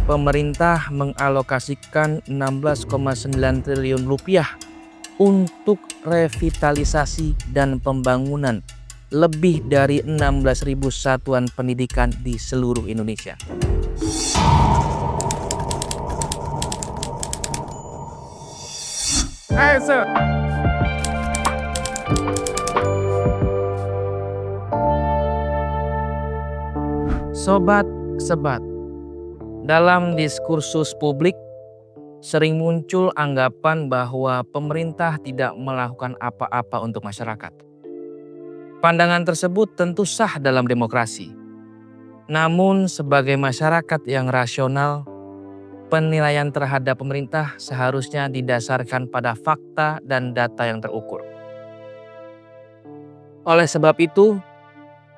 Pemerintah mengalokasikan 16,9 triliun rupiah untuk revitalisasi dan pembangunan lebih dari 16.000 satuan pendidikan di seluruh Indonesia. Sobat Sebat, dalam diskursus publik sering muncul anggapan bahwa pemerintah tidak melakukan apa-apa untuk masyarakat. Pandangan tersebut tentu sah dalam demokrasi. Namun sebagai masyarakat yang rasional, penilaian terhadap pemerintah seharusnya didasarkan pada fakta dan data yang terukur. Oleh sebab itu,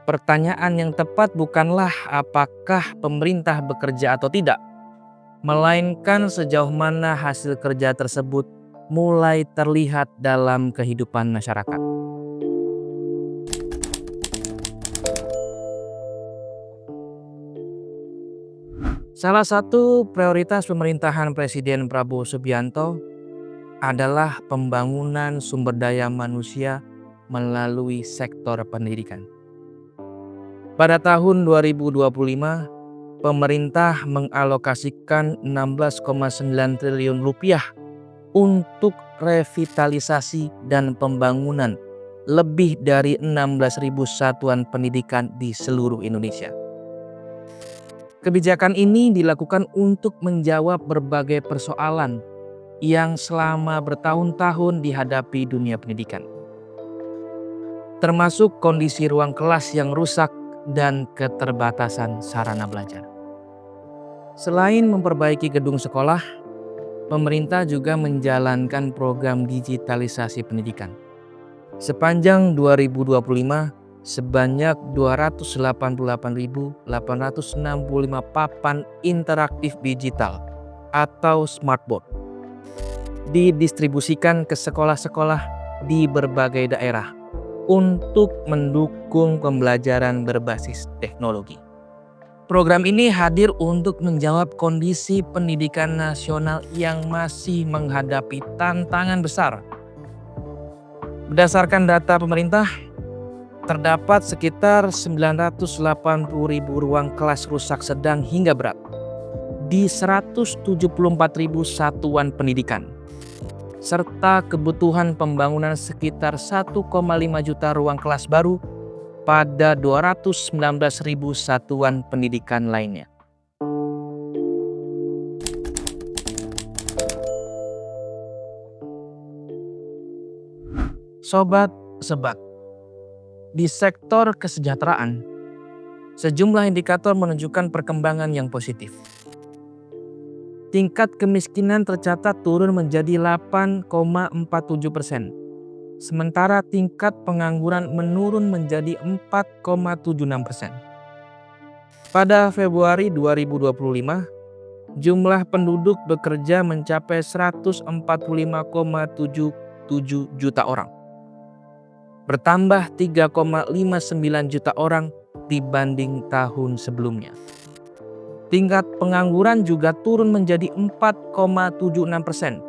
pertanyaan yang tepat bukanlah apakah pemerintah bekerja atau tidak, melainkan sejauh mana hasil kerja tersebut mulai terlihat dalam kehidupan masyarakat. Salah satu prioritas pemerintahan Presiden Prabowo Subianto adalah pembangunan sumber daya manusia melalui sektor pendidikan. Pada tahun 2025, pemerintah mengalokasikan 16,9 triliun rupiah untuk revitalisasi dan pembangunan lebih dari 16.000 satuan pendidikan di seluruh Indonesia. Kebijakan ini dilakukan untuk menjawab berbagai persoalan yang selama bertahun-tahun dihadapi dunia pendidikan, termasuk kondisi ruang kelas yang rusak dan keterbatasan sarana belajar. Selain memperbaiki gedung sekolah, pemerintah juga menjalankan program digitalisasi pendidikan. Sepanjang 2025, sebanyak 288.865 papan interaktif digital atau smartboard didistribusikan ke sekolah-sekolah di berbagai daerah untuk mendukung pembelajaran berbasis teknologi. Program ini hadir untuk menjawab kondisi pendidikan nasional yang masih menghadapi tantangan besar. Berdasarkan data pemerintah, terdapat sekitar 980.000 ruang kelas rusak sedang hingga berat di 174.000 satuan pendidikan, serta kebutuhan pembangunan sekitar 1,5 juta ruang kelas baru pada 219.000 satuan pendidikan lainnya. Sobat Sebat, di sektor kesejahteraan, sejumlah indikator menunjukkan perkembangan yang positif. Tingkat kemiskinan tercatat turun menjadi 8,47%, sementara tingkat pengangguran menurun menjadi 4,76%. Pada Februari 2025, jumlah penduduk bekerja mencapai 145,77 juta orang, bertambah 3,59 juta orang dibanding tahun sebelumnya. Tingkat pengangguran juga turun menjadi 4,76%,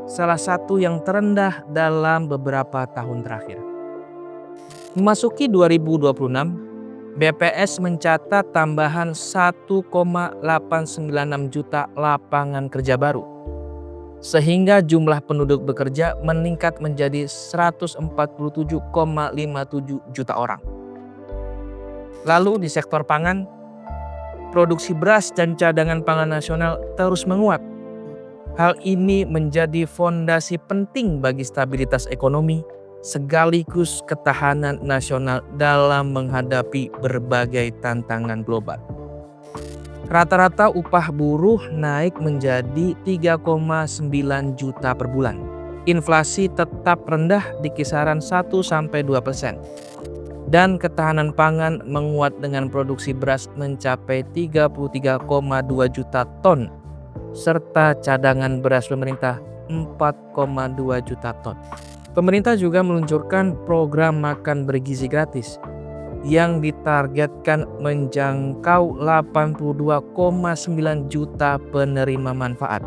salah satu yang terendah dalam beberapa tahun terakhir. Memasuki 2026, BPS mencatat tambahan 1,896 juta lapangan kerja baru, sehingga jumlah penduduk bekerja meningkat menjadi 147,57 juta orang. Lalu di sektor pangan, produksi beras dan cadangan pangan nasional terus menguat. Hal ini menjadi fondasi penting bagi stabilitas ekonomi sekaligus ketahanan nasional dalam menghadapi berbagai tantangan global. Rata-rata upah buruh naik menjadi 3,9 juta per bulan. Inflasi tetap rendah di kisaran 1-2%. Dan ketahanan pangan menguat dengan produksi beras mencapai 33,2 juta ton, serta cadangan beras pemerintah 4,2 juta ton. Pemerintah juga meluncurkan program makan bergizi gratis yang ditargetkan menjangkau 82,9 juta penerima manfaat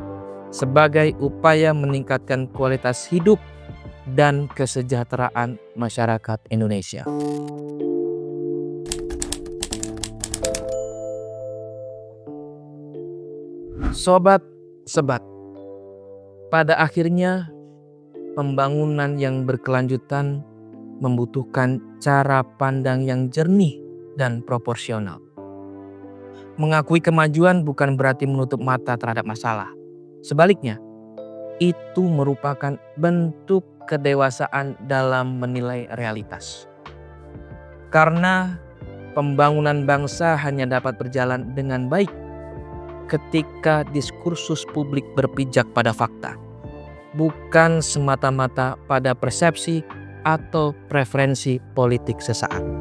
sebagai upaya meningkatkan kualitas hidup dan kesejahteraan masyarakat Indonesia. Sobat Sebat, pada akhirnya pembangunan yang berkelanjutan membutuhkan cara pandang yang jernih dan proporsional. Mengakui kemajuan bukan berarti menutup mata terhadap masalah. Sebaliknya, itu merupakan bentuk kedewasaan dalam menilai realitas. Karena pembangunan bangsa hanya dapat berjalan dengan baik ketika diskursus publik berpijak pada fakta, bukan semata-mata pada persepsi atau preferensi politik sesaat.